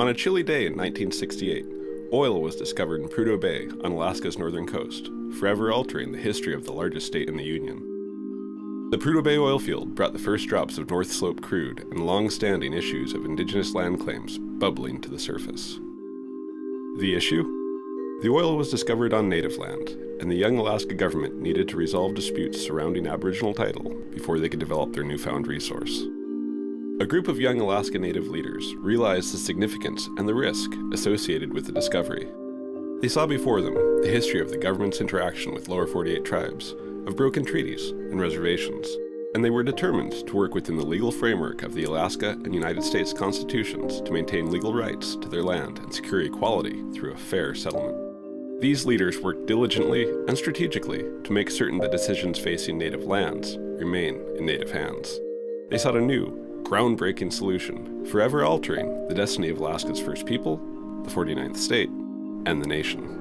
On a chilly day in 1968, oil was discovered in Prudhoe Bay on Alaska's northern coast, forever altering the history of the largest state in the Union. The Prudhoe Bay oil field brought the first drops of North Slope crude and long-standing issues of indigenous land claims bubbling to the surface. The issue? The oil was discovered on native land, and the young Alaska government needed to resolve disputes surrounding Aboriginal title before they could develop their newfound resource. A group of young Alaska Native leaders realized the significance and the risk associated with the discovery. They saw before them the history of the government's interaction with lower 48 tribes, of broken treaties and reservations, and they were determined to work within the legal framework of the Alaska and United States constitutions to maintain legal rights to their land and secure equality through a fair settlement. These leaders worked diligently and strategically to make certain that decisions facing native lands remain in native hands. They sought a new, groundbreaking solution, forever altering the destiny of Alaska's first people, the 49th state, and the nation.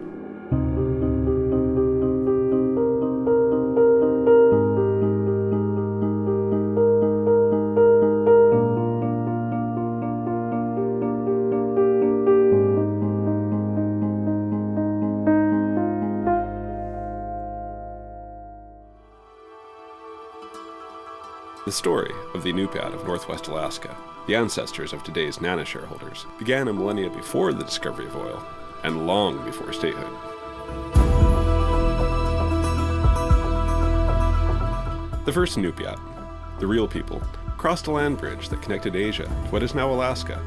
The story of the Inupiat of Northwest Alaska, the ancestors of today's NANA shareholders, began a millennia before the discovery of oil and long before statehood. The first Inupiat, the real people, crossed a land bridge that connected Asia to what is now Alaska,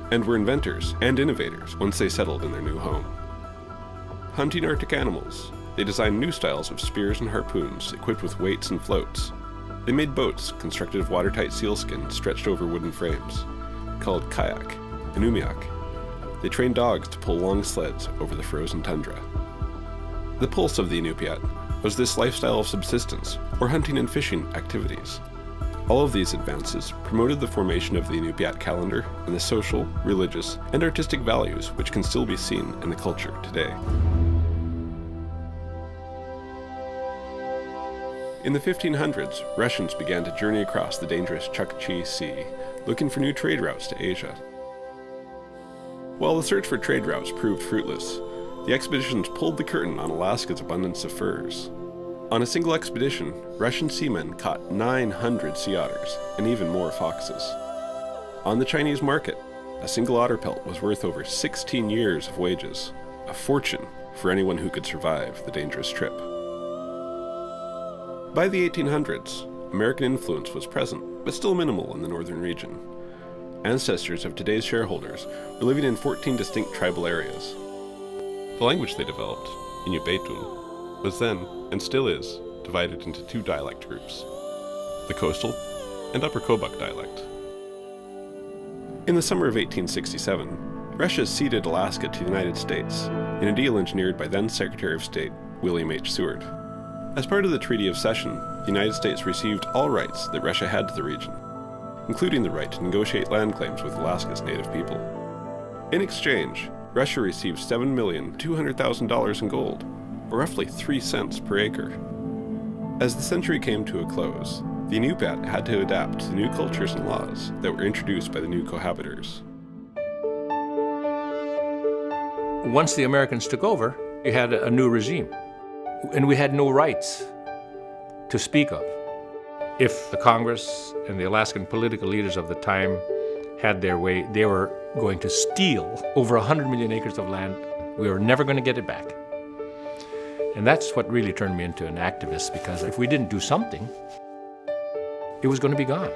and were inventors and innovators once they settled in their new home. Hunting Arctic animals, they designed new styles of spears and harpoons equipped with weights and floats. They made boats constructed of watertight sealskin stretched over wooden frames, called kayak and umiak. They trained dogs to pull long sleds over the frozen tundra. The pulse of the Inupiat was this lifestyle of subsistence or hunting and fishing activities. All of these advances promoted the formation of the Inupiat calendar and the social, religious, and artistic values which can still be seen in the culture today. In the 1500s, Russians began to journey across the dangerous Chukchi Sea, looking for new trade routes to Asia. While the search for trade routes proved fruitless, the expeditions pulled the curtain on Alaska's abundance of furs. On a single expedition, Russian seamen caught 900 sea otters and even more foxes. On the Chinese market, a single otter pelt was worth over 16 years of wages, a fortune for anyone who could survive the dangerous trip. By the 1800s, American influence was present, but still minimal in the northern region. Ancestors of today's shareholders were living in 14 distinct tribal areas. The language they developed, Inupiatun, was then, and still is, divided into two dialect groups, the coastal and Upper Kobuk dialect. In the summer of 1867, Russia ceded Alaska to the United States in a deal engineered by then Secretary of State William H. Seward. As part of the Treaty of Cession, the United States received all rights that Russia had to the region, including the right to negotiate land claims with Alaska's native people. In exchange, Russia received $7,200,000 in gold, or roughly 3 cents per acre. As the century came to a close, the Inupiat had to adapt to the new cultures and laws that were introduced by the new cohabitors. Once the Americans took over, we had a new regime. And we had no rights to speak of. If the Congress and the Alaskan political leaders of the time had their way, they were going to steal over 100 million acres of land. We were never going to get it back. And that's what really turned me into an activist, because if we didn't do something, it was going to be gone.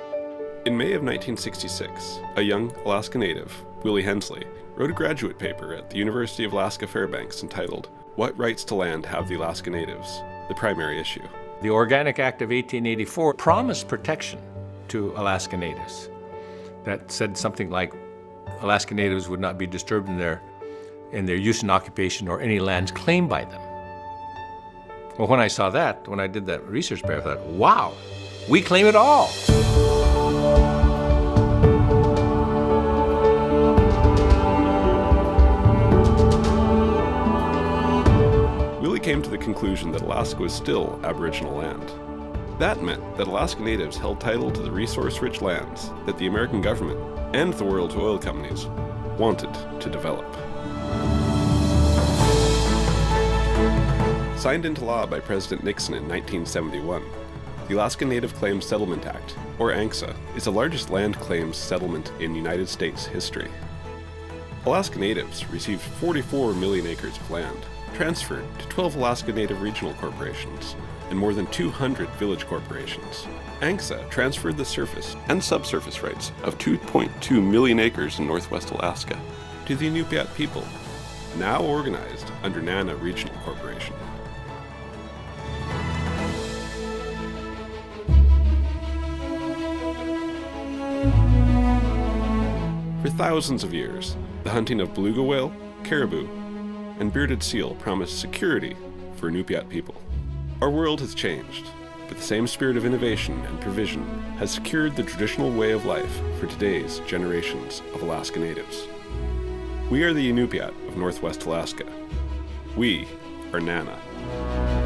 In May of 1966, a young Alaska native, Willie Hensley, wrote a graduate paper at the University of Alaska Fairbanks entitled, "What Rights to Land Have the Alaska Natives?" The primary issue. The Organic Act of 1884 promised protection to Alaska Natives. That said something like Alaska Natives would not be disturbed in their use and occupation or any lands claimed by them. Well, when I saw that, when I did that research paper, I thought, wow, we claim it all. Came to the conclusion that Alaska was still Aboriginal land. That meant that Alaska Natives held title to the resource-rich lands that the American government and the world's oil companies wanted to develop. Signed into law by President Nixon in 1971, the Alaska Native Claims Settlement Act, or ANCSA, is the largest land claims settlement in United States history. Alaska Natives received 44 million acres of land, transferred to 12 Alaska Native regional corporations, and more than 200 village corporations. ANCSA transferred the surface and subsurface rights of 2.2 million acres in northwest Alaska to the Inupiat people, now organized under NANA Regional Corporation. For thousands of years, the hunting of beluga whale, caribou, and bearded seal promised security for Inupiat people. Our world has changed, but the same spirit of innovation and provision has secured the traditional way of life for today's generations of Alaska Natives. We are the Inupiat of Northwest Alaska. We are NANA.